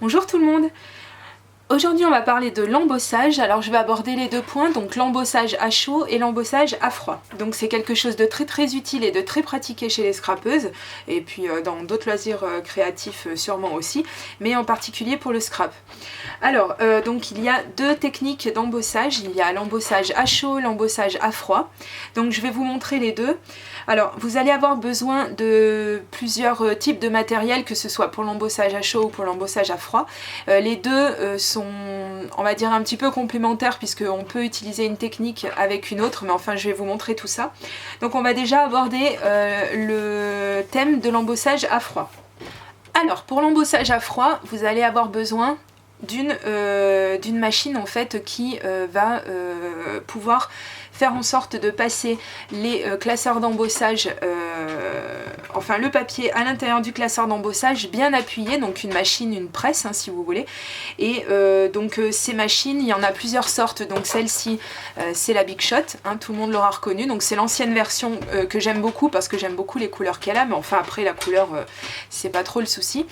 Bonjour tout le monde. Aujourd'hui on va parler de l'embossage. Alors je vais aborder les deux points, donc l'embossage à chaud et l'embossage à froid. Donc c'est quelque chose de très utile et de très pratiqué chez les scrapeuses et puis dans d'autres loisirs créatifs sûrement aussi, mais en particulier pour le scrap. Alors donc il y a deux techniques d'embossage, il y a l'embossage à chaud, l'embossage à froid. Donc je vais vous montrer les deux. Alors vous allez avoir besoin de plusieurs types de matériel, que ce soit pour l'embossage à chaud ou pour l'embossage à froid. Les deux sont, on va dire, un petit peu complémentaires puisqu'on peut utiliser une technique avec une autre, mais enfin je vais vous montrer tout ça. Donc on va déjà aborder le thème de l'embossage à froid. Alors pour l'embossage à froid, vous allez avoir besoin d'une machine en fait qui va pouvoir faire en sorte de passer les classeurs d'embossage, enfin le papier à l'intérieur du classeur d'embossage bien appuyé, donc une machine, une presse si vous voulez. Et donc ces machines, il y en a plusieurs sortes, donc celle-ci c'est la Big Shot, tout le monde l'aura reconnue, donc c'est l'ancienne version que j'aime beaucoup parce que j'aime beaucoup les couleurs qu'elle a, mais enfin après la couleur c'est pas trop le souci.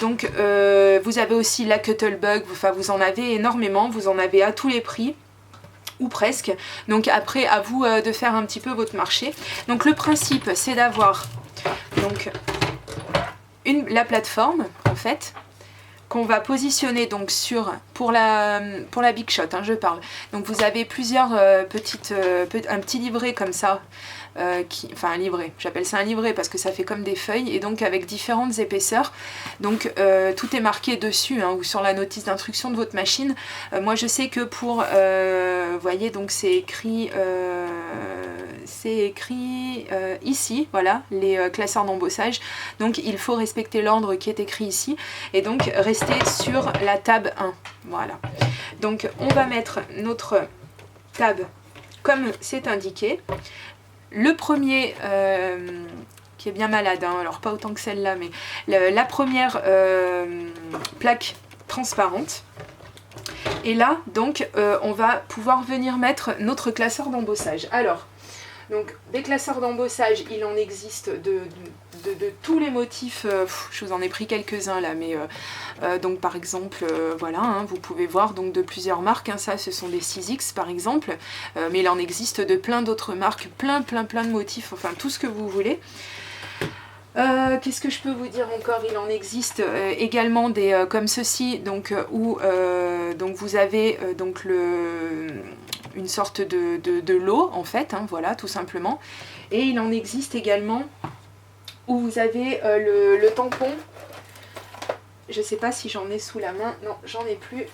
Donc vous avez aussi la Cuttlebug, enfin vous en avez énormément, vous en avez à tous les prix ou presque, donc après à vous de faire un petit peu votre marché. Donc le principe c'est d'avoir donc la plateforme en fait qu'on va positionner donc sur pour la Big Shot, je parle. Donc vous avez plusieurs un petit livret comme ça, enfin un livret, j'appelle ça un livret parce que ça fait comme des feuilles et donc avec différentes épaisseurs. Donc tout est marqué dessus ou sur la notice d'instruction de votre machine. Moi je sais que pour, vous voyez, donc c'est écrit ici, voilà, les classeurs d'embossage. Donc il faut respecter l'ordre qui est écrit ici et donc rester sur la tab 1. Voilà. Donc on va mettre notre tab comme c'est indiqué. Le premier qui est bien malade, alors pas autant que celle-là, mais la première plaque transparente. Et là, donc, on va pouvoir venir mettre notre classeur d'embossage. Alors, donc, des classeurs d'embossage, il en existe de tous les motifs. Je vous en ai pris quelques-uns là, mais donc par exemple, voilà, vous pouvez voir donc de plusieurs marques. Ça, ce sont des 6X par exemple, mais il en existe de plein d'autres marques, plein de motifs, enfin tout ce que vous voulez. Qu'est-ce que je peux vous dire encore? Il en existe également des comme ceci, donc où donc vous avez donc une sorte de lot en fait, voilà, tout simplement. Et il en existe également où vous avez le tampon. Je sais pas si j'en ai sous la main, non, j'en ai plus.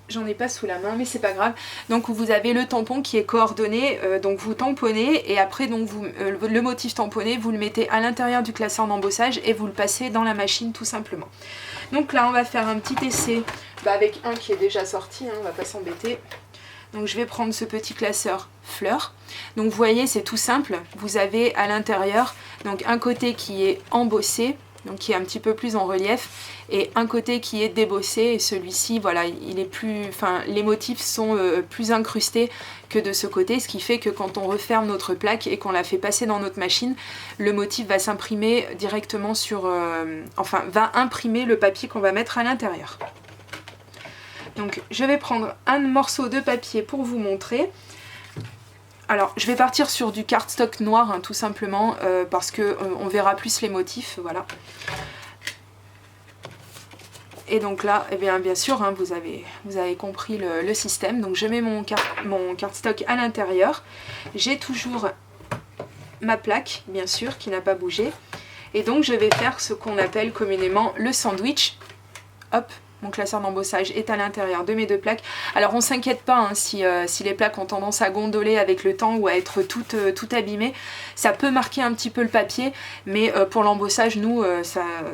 J'en ai pas sous la main, mais c'est pas grave. Donc vous avez le tampon qui est coordonné, donc vous tamponnez et après donc le motif tamponné, vous le mettez à l'intérieur du classeur d'embossage et vous le passez dans la machine tout simplement. Donc là on va faire un petit essai avec un qui est déjà sorti, on va pas s'embêter. Donc je vais prendre ce petit classeur fleur. Donc vous voyez, c'est tout simple, vous avez à l'intérieur donc un côté qui est embossé, donc qui est un petit peu plus en relief, et un côté qui est débossé, et celui-ci, voilà, il est plus, enfin, les motifs sont plus incrustés que de ce côté, ce qui fait que quand on referme notre plaque et qu'on la fait passer dans notre machine, le motif va s'imprimer directement sur, enfin, va imprimer le papier qu'on va mettre à l'intérieur. Donc je vais prendre un morceau de papier pour vous montrer. Alors je vais partir sur du cardstock noir tout simplement parce que on verra plus les motifs, voilà. Et donc là, eh bien sûr, vous avez compris le système. Donc je mets mon cardstock à l'intérieur. J'ai toujours ma plaque, bien sûr, qui n'a pas bougé. Et donc je vais faire ce qu'on appelle communément le sandwich. Hop, mon classeur d'embossage est à l'intérieur de mes deux plaques. Alors on s'inquiète pas si les plaques ont tendance à gondoler avec le temps ou à être toutes abîmées. Ça peut marquer un petit peu le papier, mais pour l'embossage, nous,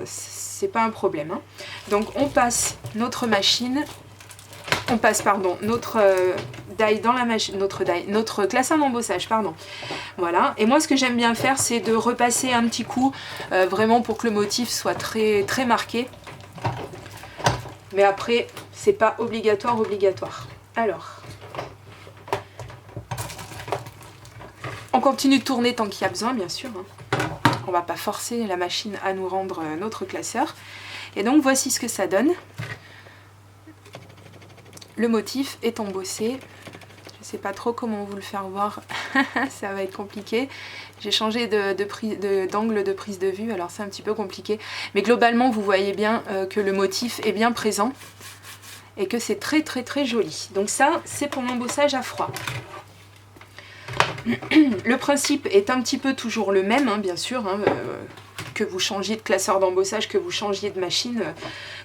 c'est pas un problème. Donc on passe notre die dans la machine, notre classeur d'embossage, pardon. Voilà. Et moi, ce que j'aime bien faire, c'est de repasser un petit coup, vraiment pour que le motif soit très marqué. Mais après, c'est pas obligatoire. Alors, on continue de tourner tant qu'il y a besoin, bien sûr. On va pas forcer la machine à nous rendre notre classeur. Et donc voici ce que ça donne. Le motif est embossé. Je ne sais pas trop comment vous le faire voir, ça va être compliqué. J'ai changé d'angle de prise de vue, alors c'est un petit peu compliqué. Mais globalement, vous voyez bien que le motif est bien présent et que c'est très très très joli. Donc ça, c'est pour l'embossage à froid. Le principe est un petit peu toujours le même, hein, bien sûr. Hein, que vous changiez de classeur d'embossage, que vous changiez de machine,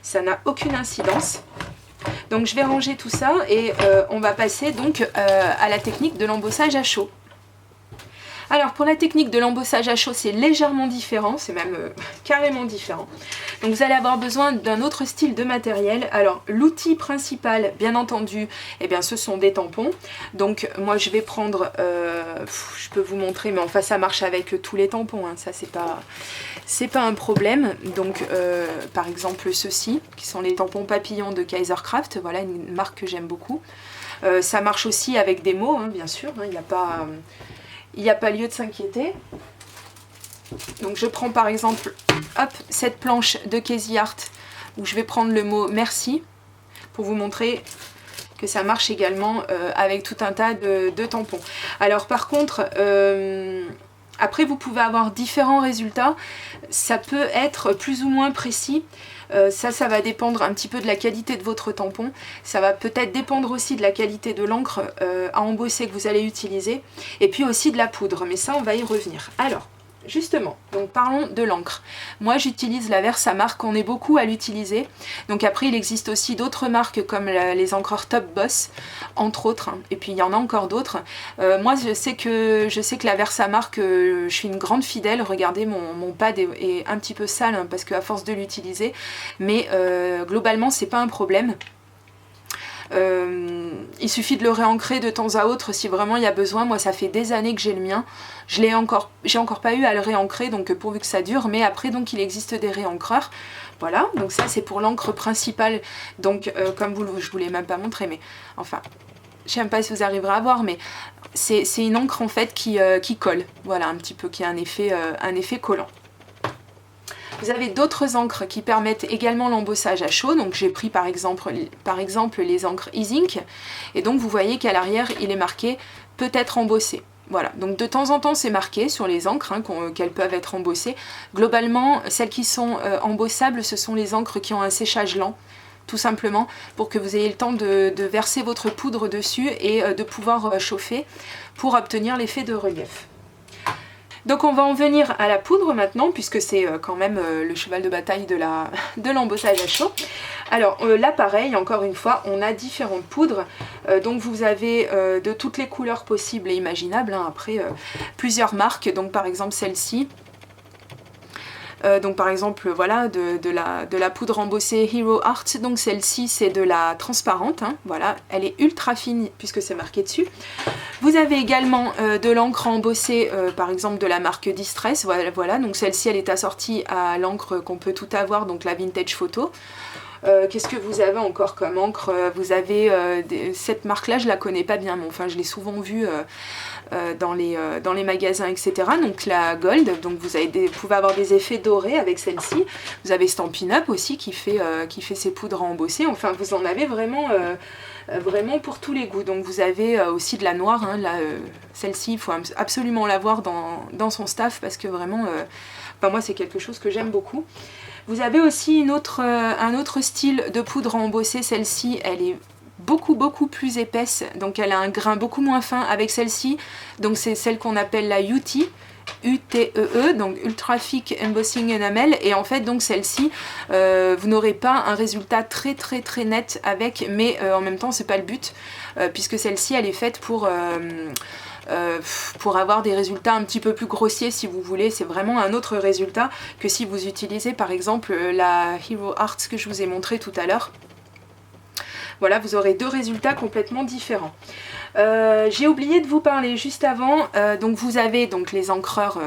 ça n'a aucune incidence. Donc je vais ranger tout ça et on va passer donc à la technique de l'embossage à chaud. Alors pour la technique de l'embossage à chaud, c'est légèrement différent, c'est même carrément différent. Donc vous allez avoir besoin d'un autre style de matériel. Alors l'outil principal, bien entendu, eh bien, ce sont des tampons. Donc moi je vais prendre, je peux vous montrer, mais enfin ça marche avec tous les tampons, hein, ça c'est pas un problème. Donc par exemple ceux-ci, qui sont les tampons papillons de Kaisercraft, voilà une marque que j'aime beaucoup. Ça marche aussi avec des mots, hein, bien sûr, hein, il n'y a pas lieu de s'inquiéter. Donc je prends par exemple hop, cette planche de Casey Art où je vais prendre le mot merci pour vous montrer que ça marche également avec tout un tas de tampons. Alors par contre, après vous pouvez avoir différents résultats, ça peut être plus ou moins précis. Ça va dépendre un petit peu de la qualité de votre tampon. Ça va peut-être dépendre aussi de la qualité de l'encre à embosser que vous allez utiliser. Et puis aussi de la poudre, mais ça on va y revenir. Alors, justement, donc parlons de l'encre. Moi j'utilise la Versamark, on est beaucoup à l'utiliser. Donc après il existe aussi d'autres marques comme les encreurs Top Boss, entre autres. Hein. Et puis il y en a encore d'autres. Moi je sais que la Versamark, je suis une grande fidèle. Regardez mon pad est un petit peu sale hein, parce qu'à force de l'utiliser. Mais globalement c'est pas un problème. Il suffit de le réancrer de temps à autre si vraiment il y a besoin. Moi ça fait des années que j'ai le mien, j'ai encore pas eu à le réancrer, donc pourvu que ça dure. Mais après donc il existe des réancreurs. Voilà, donc ça c'est pour l'encre principale. Donc comme je vous l'ai même pas montré, mais enfin je sais même pas si vous arriverez à voir, mais c'est une encre en fait qui colle, voilà, un petit peu, qui a un effet collant. Vous avez d'autres encres qui permettent également l'embossage à chaud. Donc j'ai pris par exemple les encres E-Ink. Et donc vous voyez qu'à l'arrière il est marqué peut être embossé. Voilà, donc de temps en temps c'est marqué sur les encres hein, qu'elles peuvent être embossées. Globalement, celles qui sont embossables, ce sont les encres qui ont un séchage lent. Tout simplement pour que vous ayez le temps de verser votre poudre dessus et de pouvoir chauffer pour obtenir l'effet de relief. Donc on va en venir à la poudre maintenant, puisque c'est quand même le cheval de bataille de l'embossage à chaud. Alors là pareil, encore une fois, on a différentes poudres. Donc vous avez de toutes les couleurs possibles et imaginables, hein, après plusieurs marques, donc par exemple celle-ci. Donc par exemple voilà de la poudre embossée Hero Art, donc celle-ci c'est de la transparente, hein, voilà, elle est ultra fine puisque c'est marqué dessus. Vous avez également de l'encre embossée par exemple de la marque Distress, voilà, donc celle-ci elle est assortie à l'encre qu'on peut tout avoir, donc la Vintage Photo. Qu'est-ce que vous avez encore comme encre? Vous avez cette marque là, je la connais pas bien, mais enfin je l'ai souvent vue dans les magasins, etc. Donc la Gold, donc vous pouvez avoir des effets dorés avec celle-ci. Vous avez Stampin' Up aussi qui fait ses poudres à embosser. Enfin vous en avez vraiment pour tous les goûts. Donc vous avez aussi de la noire, hein, celle-ci il faut absolument l'avoir dans son staff parce que vraiment, moi c'est quelque chose que j'aime beaucoup. Vous avez aussi un autre style de poudre à embosser. Celle-ci elle est beaucoup plus épaisse, donc elle a un grain beaucoup moins fin avec celle-ci, donc c'est celle qu'on appelle la UTE, donc Ultra Thick Embossing Enamel, et en fait donc celle-ci vous n'aurez pas un résultat très net avec, mais en même temps c'est pas le but, puisque celle-ci elle est faite pour avoir des résultats un petit peu plus grossiers si vous voulez. C'est vraiment un autre résultat que si vous utilisez par exemple la Hero Art que je vous ai montré tout à l'heure. Voilà, vous aurez deux résultats complètement différents. J'ai oublié de vous parler juste avant, donc vous avez donc les encreurs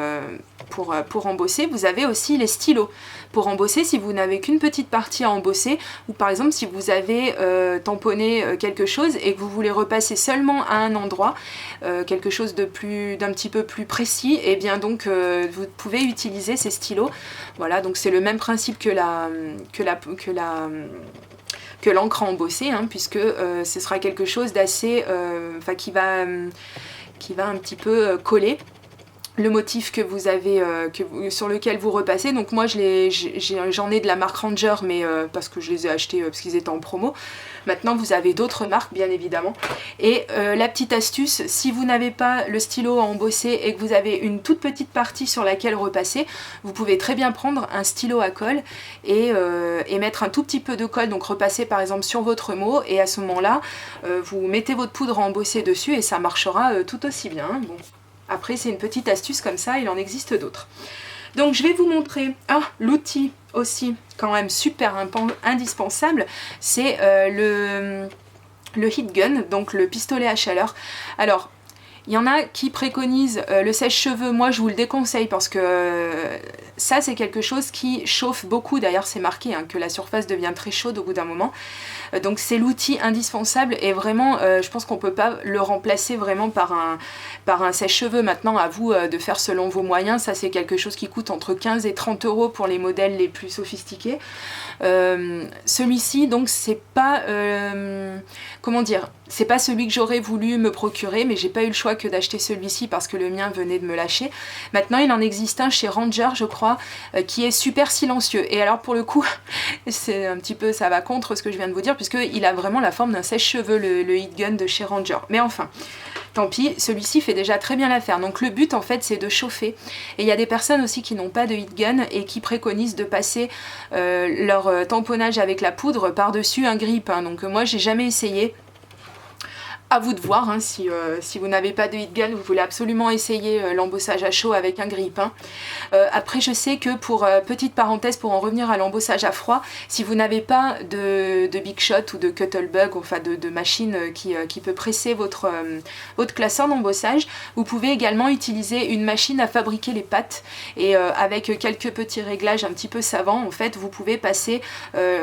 pour embosser, vous avez aussi les stylos pour embosser si vous n'avez qu'une petite partie à embosser, ou par exemple si vous avez tamponné quelque chose et que vous voulez repasser seulement à un endroit, quelque chose d'un petit peu plus précis, et bien donc vous pouvez utiliser ces stylos. Voilà, donc c'est le même principe que l'encre à embosser, hein, puisque ce sera quelque chose d'assez, qui va un petit peu coller le motif que vous avez, sur lequel vous repassez. Donc moi j'en ai de la marque Ranger, mais parce que je les ai achetés parce qu'ils étaient en promo. Maintenant vous avez d'autres marques bien évidemment. Et la petite astuce, si vous n'avez pas le stylo à embosser et que vous avez une toute petite partie sur laquelle repasser, vous pouvez très bien prendre un stylo à colle et mettre un tout petit peu de colle, donc repasser par exemple sur votre mot, et à ce moment là vous mettez votre poudre à embosser dessus et ça marchera tout aussi bien. Bon. Après c'est une petite astuce comme ça, il en existe d'autres. Donc je vais vous montrer l'outil aussi quand même super indispensable, c'est le heat gun, donc le pistolet à chaleur. Alors il y en a qui préconisent le sèche-cheveux, moi je vous le déconseille parce que ça c'est quelque chose qui chauffe beaucoup, d'ailleurs c'est marqué hein, que la surface devient très chaude au bout d'un moment. Donc c'est l'outil indispensable et vraiment je pense qu'on peut pas le remplacer vraiment par un sèche-cheveux. Maintenant à vous de faire selon vos moyens, ça c'est quelque chose qui coûte entre 15 et 30 € pour les modèles les plus sophistiqués. Celui-ci donc c'est pas comment dire, c'est pas celui que j'aurais voulu me procurer, mais j'ai pas eu le choix que d'acheter celui-ci parce que le mien venait de me lâcher. Maintenant il en existe un chez Ranger je crois qui est super silencieux, et alors pour le coup c'est un petit peu, ça va contre ce que je viens de vous dire puisqu'il a vraiment la forme d'un sèche-cheveux le heat gun de chez Ranger, mais enfin tant pis, celui-ci fait déjà très bien l'affaire. Donc le but en fait c'est de chauffer, et il y a des personnes aussi qui n'ont pas de heat gun et qui préconisent de passer leur tamponnage avec la poudre par-dessus un grille-pain. Donc moi j'ai jamais essayé. À vous de voir, hein, si vous n'avez pas de heat gun, vous voulez absolument essayer l'embossage à chaud avec un grille-pain. Après je sais que pour, petite parenthèse pour en revenir à l'embossage à froid, si vous n'avez pas de Big Shot ou de Cuttlebug, enfin de machine qui peut presser votre classeur d'embossage, vous pouvez également utiliser une machine à fabriquer les pâtes, et avec quelques petits réglages un petit peu savants, en fait vous pouvez passer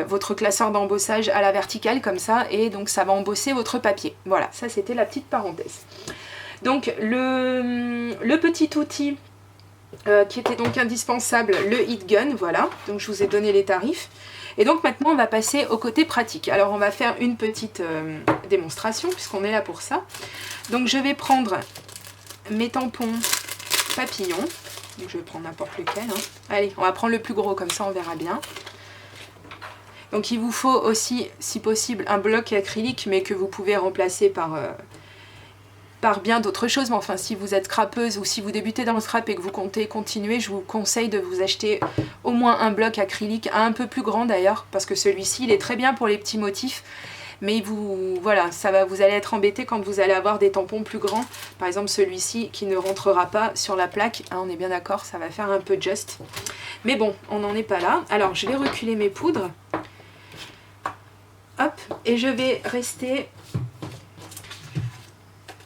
votre classeur d'embossage à la verticale comme ça, et donc ça va embosser votre papier. Voilà. Ça c'était la petite parenthèse. Donc le petit outil qui était donc indispensable, le heat gun, voilà, donc je vous ai donné les tarifs. Et donc maintenant on va passer au côté pratique. Alors on va faire une petite démonstration puisqu'on est là pour ça. Donc je vais prendre mes tampons papillons, donc je vais prendre n'importe lequel, hein. Allez, on va prendre le plus gros comme ça on verra bien. Donc il vous faut aussi, si possible, un bloc acrylique, mais que vous pouvez remplacer par bien d'autres choses. Mais enfin, si vous êtes scrapeuse ou si vous débutez dans le scrap et que vous comptez continuer, je vous conseille de vous acheter au moins un bloc acrylique, un peu plus grand d'ailleurs, parce que celui-ci, il est très bien pour les petits motifs. Mais voilà, vous allez être embêté quand vous allez avoir des tampons plus grands. Par exemple celui-ci qui ne rentrera pas sur la plaque, hein, on est bien d'accord, ça va faire un peu juste. Mais bon, on n'en est pas là. Alors je vais reculer mes poudres. Hop, et je vais rester,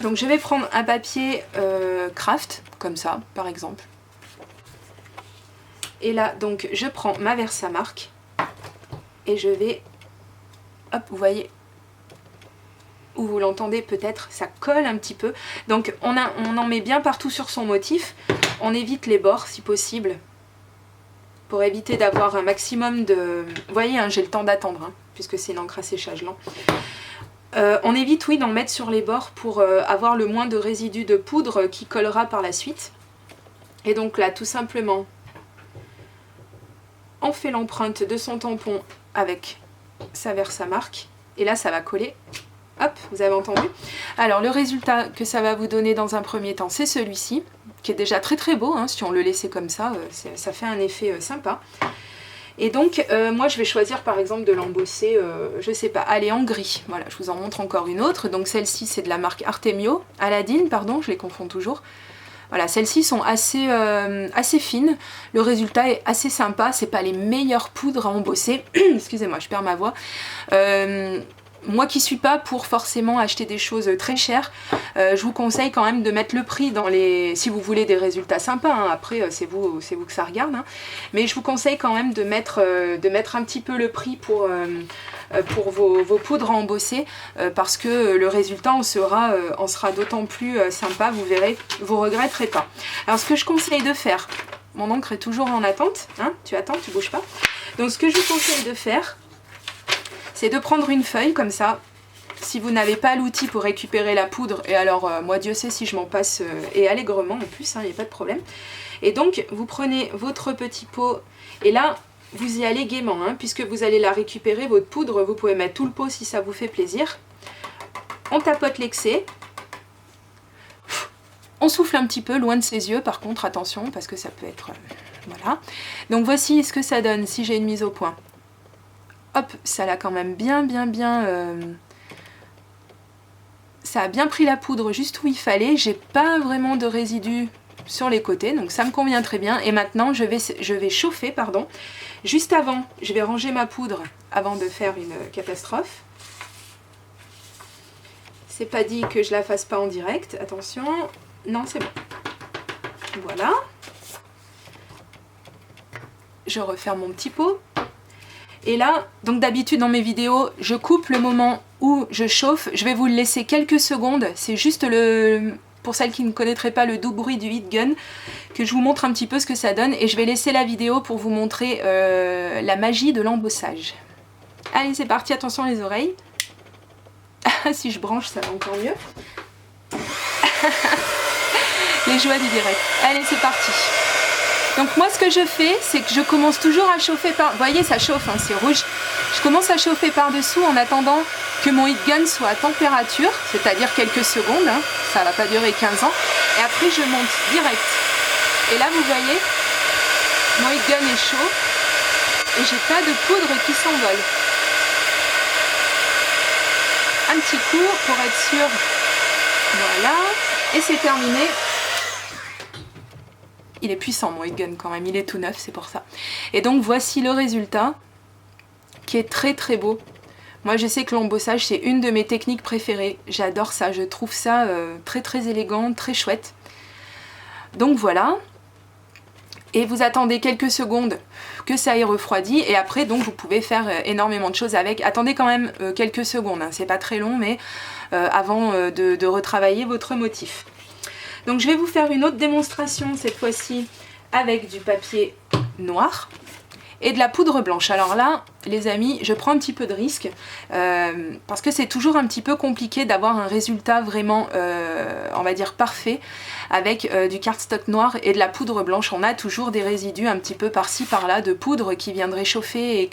donc je vais prendre un papier craft, comme ça par exemple, et là donc je prends ma Versamark et je vais, hop, vous voyez, où vous l'entendez peut-être, ça colle un petit peu, donc on en met bien partout sur son motif, on évite les bords si possible, pour éviter d'avoir un maximum de... Vous voyez, hein, j'ai le temps d'attendre, hein, puisque c'est une encre à séchage lent. On évite, oui, d'en mettre sur les bords pour avoir le moins de résidus de poudre qui collera par la suite. Et donc là, tout simplement, on fait l'empreinte de son tampon avec sa Versamark. Et là, ça va coller. Hop, vous avez entendu? Alors, le résultat que ça va vous donner dans un premier temps, c'est celui-ci, qui est déjà très très beau, hein, si on le laissait comme ça, ça fait un effet sympa. Et donc moi je vais choisir par exemple de l'embosser, je sais pas, allez, en gris. Voilà, je vous en montre encore une autre. Donc celle-ci c'est de la marque Artemio, Aladdin, pardon, je les confonds toujours. Voilà, celles-ci sont assez fines, le résultat est assez sympa, c'est pas les meilleures poudres à embosser, excusez-moi, je perds ma voix. moi qui suis pas pour forcément acheter des choses très chères, je vous conseille quand même de mettre le prix dans les... Si vous voulez des résultats sympas, hein, après c'est vous que ça regarde, hein. Mais je vous conseille quand même de mettre un petit peu le prix pour vos poudres à embosser, parce que le résultat en sera d'autant plus sympa, vous verrez, vous regretterez pas. Alors ce que je conseille de faire, mon encre est toujours en attente, hein, tu attends, tu bouges pas. Donc ce que je vous conseille de faire, c'est de prendre une feuille comme ça. Si vous n'avez pas l'outil pour récupérer la poudre, et alors moi Dieu sait si je m'en passe et allègrement en plus, il n'y a pas de problème. Et donc vous prenez votre petit pot, et là vous y allez gaiement, hein, puisque vous allez la récupérer, votre poudre, vous pouvez mettre tout le pot si ça vous fait plaisir. On tapote l'excès. On souffle un petit peu, loin de ses yeux par contre, attention, parce que ça peut être... voilà. Donc voici ce que ça donne si j'ai une mise au point. Hop, ça l'a quand même bien... ça a bien pris la poudre juste où il fallait. J'ai pas vraiment de résidus sur les côtés, donc ça me convient très bien. Et maintenant, je vais chauffer, pardon. Juste avant, je vais ranger ma poudre avant de faire une catastrophe. C'est pas dit que je la fasse pas en direct, attention. Non, c'est bon. Voilà. Je referme mon petit pot. Et là, donc d'habitude dans mes vidéos, je coupe le moment où je chauffe. Je vais vous le laisser quelques secondes. C'est juste pour celles qui ne connaîtraient pas le doux bruit du heat gun, que je vous montre un petit peu ce que ça donne. Et je vais laisser la vidéo pour vous montrer la magie de l'embossage. Allez, c'est parti, attention les oreilles. Si je branche, ça va encore mieux. Les joies du direct. Allez, c'est parti. Donc moi, ce que je fais, c'est que je commence toujours à chauffer par... Vous voyez, ça chauffe, hein, c'est rouge. Je commence à chauffer par-dessous en attendant que mon heat gun soit à température, c'est-à-dire quelques secondes, hein, ça va pas durer 15 ans. Et après, je monte direct. Et là, vous voyez, mon heat gun est chaud et j'ai pas de poudre qui s'envole. Un petit coup pour être sûr. Voilà. Et c'est terminé. Il est puissant mon heat gun quand même, il est tout neuf, c'est pour ça. Et donc voici le résultat, qui est très très beau. Moi je sais que l'embossage c'est une de mes techniques préférées, j'adore ça, je trouve ça très très élégant, très chouette. Donc voilà. Et vous attendez quelques secondes que ça ait refroidi, et après donc vous pouvez faire énormément de choses avec. Attendez quand même quelques secondes, hein. C'est pas très long, mais avant de retravailler votre motif. Donc je vais vous faire une autre démonstration, cette fois-ci avec du papier noir et de la poudre blanche. Alors là, les amis, je prends un petit peu de risque parce que c'est toujours un petit peu compliqué d'avoir un résultat vraiment, on va dire, parfait avec du cardstock noir et de la poudre blanche. On a toujours des résidus un petit peu par-ci par-là de poudre qui viendraient chauffer et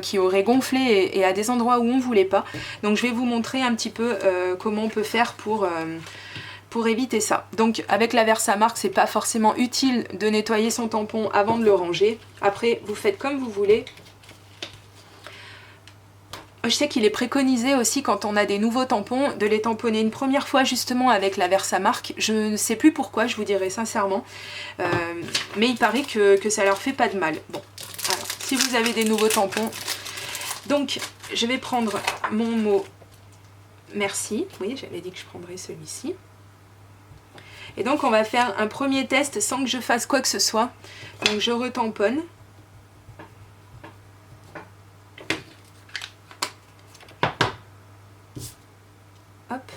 qui auraient gonflé et à des endroits où on ne voulait pas. Donc je vais vous montrer un petit peu comment on peut faire pour éviter ça. Donc avec la Versamark, c'est pas forcément utile de nettoyer son tampon avant de le ranger. Après, vous faites comme vous voulez. Je sais qu'il est préconisé aussi quand on a des nouveaux tampons de les tamponner une première fois justement avec la Versamark. Je ne sais plus pourquoi, je vous dirai sincèrement. Mais il paraît que ça leur fait pas de mal. Bon, alors si vous avez des nouveaux tampons. Donc je vais prendre mon mot merci. Oui, j'avais dit que je prendrais celui-ci. Et donc on va faire un premier test sans que je fasse quoi que ce soit. Donc je retamponne. Hop.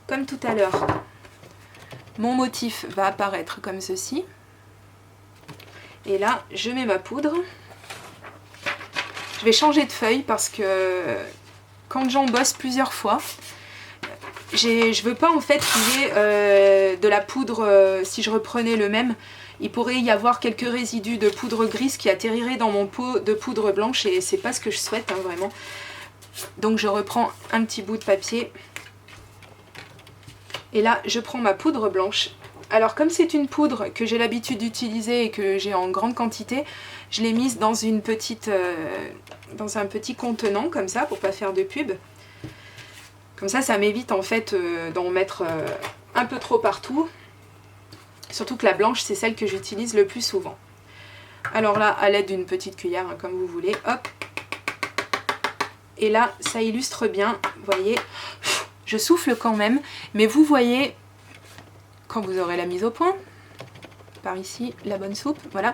Comme tout à l'heure, mon motif va apparaître comme ceci. Et là, je mets ma poudre. Je vais changer de feuille parce que quand j'embosse plusieurs fois, je veux pas en fait qu'il y ait de la poudre, si je reprenais le même, il pourrait y avoir quelques résidus de poudre grise qui atterriraient dans mon pot de poudre blanche et c'est pas ce que je souhaite, hein, vraiment. Donc je reprends un petit bout de papier et là je prends ma poudre blanche. Alors comme c'est une poudre que j'ai l'habitude d'utiliser et que j'ai en grande quantité, je l'ai mise dans une petite, dans un petit contenant comme ça pour pas faire de pub. Comme ça m'évite en fait d'en mettre un peu trop partout. Surtout que la blanche, c'est celle que j'utilise le plus souvent. Alors là, à l'aide d'une petite cuillère, hein, comme vous voulez, hop. Et là, ça illustre bien, vous voyez, je souffle quand même, mais vous voyez, quand vous aurez la mise au point, par ici, la bonne soupe, voilà.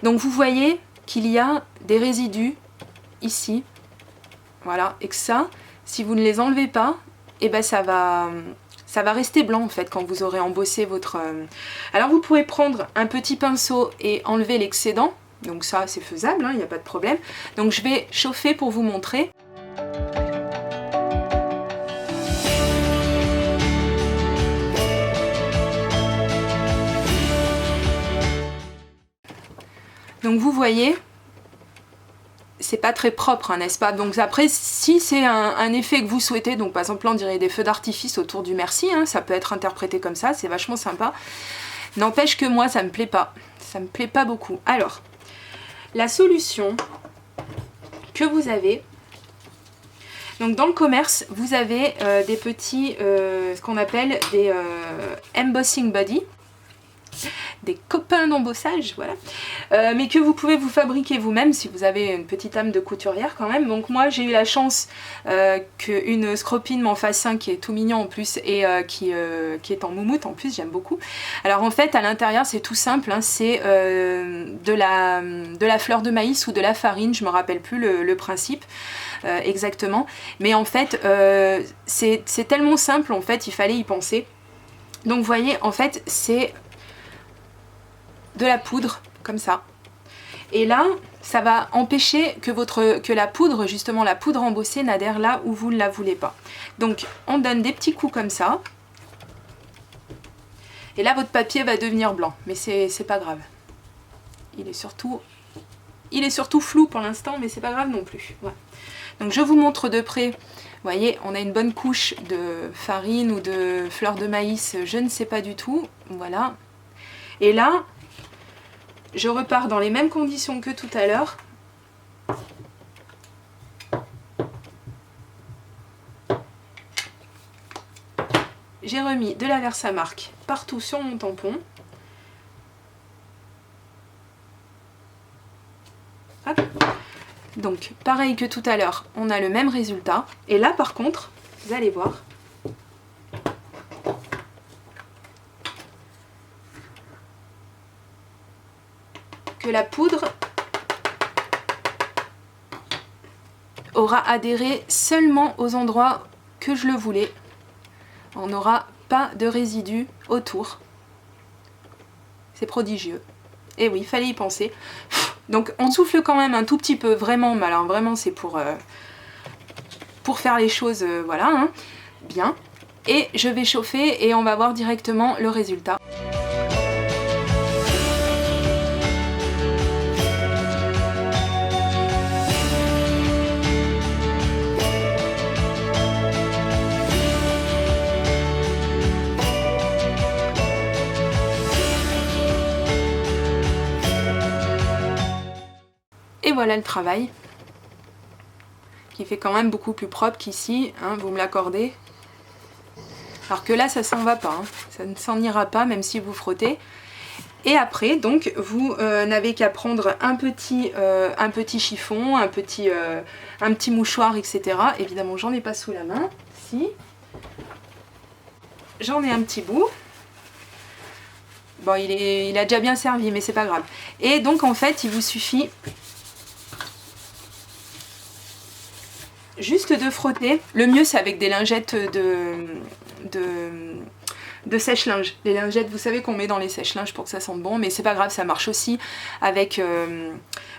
Donc vous voyez qu'il y a des résidus ici, voilà, et que ça, si vous ne les enlevez pas, et ben ça va rester blanc en fait quand vous aurez embossé votre... Alors vous pouvez prendre un petit pinceau et enlever l'excédent, donc ça c'est faisable, il n'y a pas de problème. Donc je vais chauffer pour vous montrer. Donc vous voyez, c'est pas très propre, hein, n'est-ce pas? Donc après, si c'est un effet que vous souhaitez, donc par exemple là on dirait des feux d'artifice autour du merci, hein, ça peut être interprété comme ça, c'est vachement sympa. N'empêche que moi ça me plaît pas beaucoup. Alors, la solution que vous avez, donc dans le commerce, vous avez des petits, ce qu'on appelle des embossing buddy, des copains d'embossage, voilà, mais que vous pouvez vous fabriquer vous-même si vous avez une petite âme de couturière quand même. Donc moi j'ai eu la chance qu'une Scropine m'en fasse un qui est tout mignon en plus et qui est en moumoute en plus, j'aime beaucoup. Alors en fait à l'intérieur c'est tout simple, hein, c'est de la fleur de maïs ou de la farine, je me rappelle plus le principe exactement, mais en fait c'est tellement simple, en fait il fallait y penser. Donc vous voyez en fait c'est de la poudre comme ça, et là ça va empêcher que la poudre, justement la poudre embossée, n'adhère là où vous ne la voulez pas. Donc on donne des petits coups comme ça et là votre papier va devenir blanc, mais c'est pas grave, il est surtout flou pour l'instant, mais c'est pas grave non plus. Voilà. Donc je vous montre de près, vous voyez on a une bonne couche de farine ou de fleur de maïs, je ne sais pas du tout, voilà. Et là je repars dans les mêmes conditions que tout à l'heure. J'ai remis de la Versamark partout sur mon tampon. Hop. Donc pareil que tout à l'heure, on a le même résultat. Et là par contre, vous allez voir, que la poudre aura adhéré seulement aux endroits que je le voulais. On n'aura pas de résidus autour. C'est prodigieux. Et oui, il fallait y penser. Donc on souffle quand même un tout petit peu, vraiment, mais alors vraiment c'est pour faire les choses, voilà, hein, bien. Et je vais chauffer et on va voir directement le résultat. Et voilà le travail, qui fait quand même beaucoup plus propre qu'ici, hein, vous me l'accordez. Alors que là ça s'en va pas, hein, ça ne s'en ira pas même si vous frottez. Et après donc vous n'avez qu'à prendre un petit chiffon, un petit mouchoir, etc. Évidemment j'en ai pas sous la main, si. J'en ai un petit bout. Bon il a déjà bien servi mais c'est pas grave. Et donc en fait il vous suffit juste de frotter. Le mieux c'est avec des lingettes de sèche-linge. Les lingettes, vous savez qu'on met dans les sèche-linges pour que ça sente bon, mais c'est pas grave, ça marche aussi avec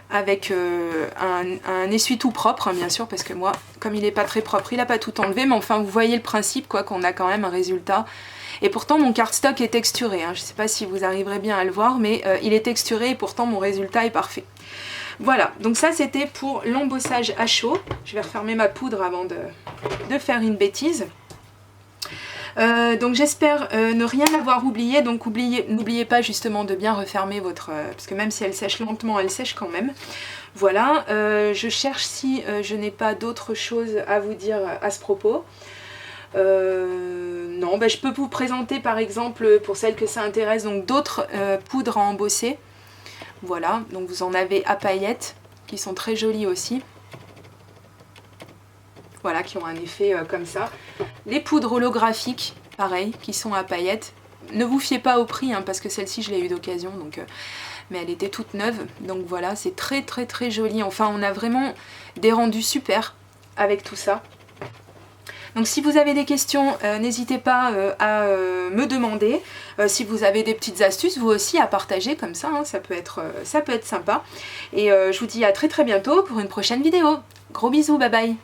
un essuie-tout propre, hein, bien sûr, parce que moi, comme il n'est pas très propre, il n'a pas tout enlevé, mais enfin vous voyez le principe, quoi, qu'on a quand même un résultat. Et pourtant mon cardstock est texturé, hein. Je ne sais pas si vous arriverez bien à le voir, mais il est texturé et pourtant mon résultat est parfait. Voilà, donc ça c'était pour l'embossage à chaud. Je vais refermer ma poudre avant de faire une bêtise. Donc j'espère ne rien avoir oublié, donc n'oubliez pas justement de bien refermer votre... parce que même si elle sèche lentement, elle sèche quand même. Voilà, je cherche si je n'ai pas d'autre chose à vous dire à ce propos. Non, je peux vous présenter par exemple, pour celles que ça intéresse, donc d'autres poudres à embosser. Voilà, donc vous en avez à paillettes qui sont très jolies aussi. Voilà, qui ont un effet comme ça. Les poudres holographiques, pareil, qui sont à paillettes. Ne vous fiez pas au prix, hein, parce que celle-ci je l'ai eu d'occasion, donc mais elle était toute neuve. Donc voilà, c'est très très très joli. Enfin, on a vraiment des rendus super avec tout ça. Donc si vous avez des questions, n'hésitez pas à me demander. Si vous avez des petites astuces, vous aussi à partager comme ça, hein, ça peut être sympa. Et je vous dis à très très bientôt pour une prochaine vidéo. Gros bisous, bye bye.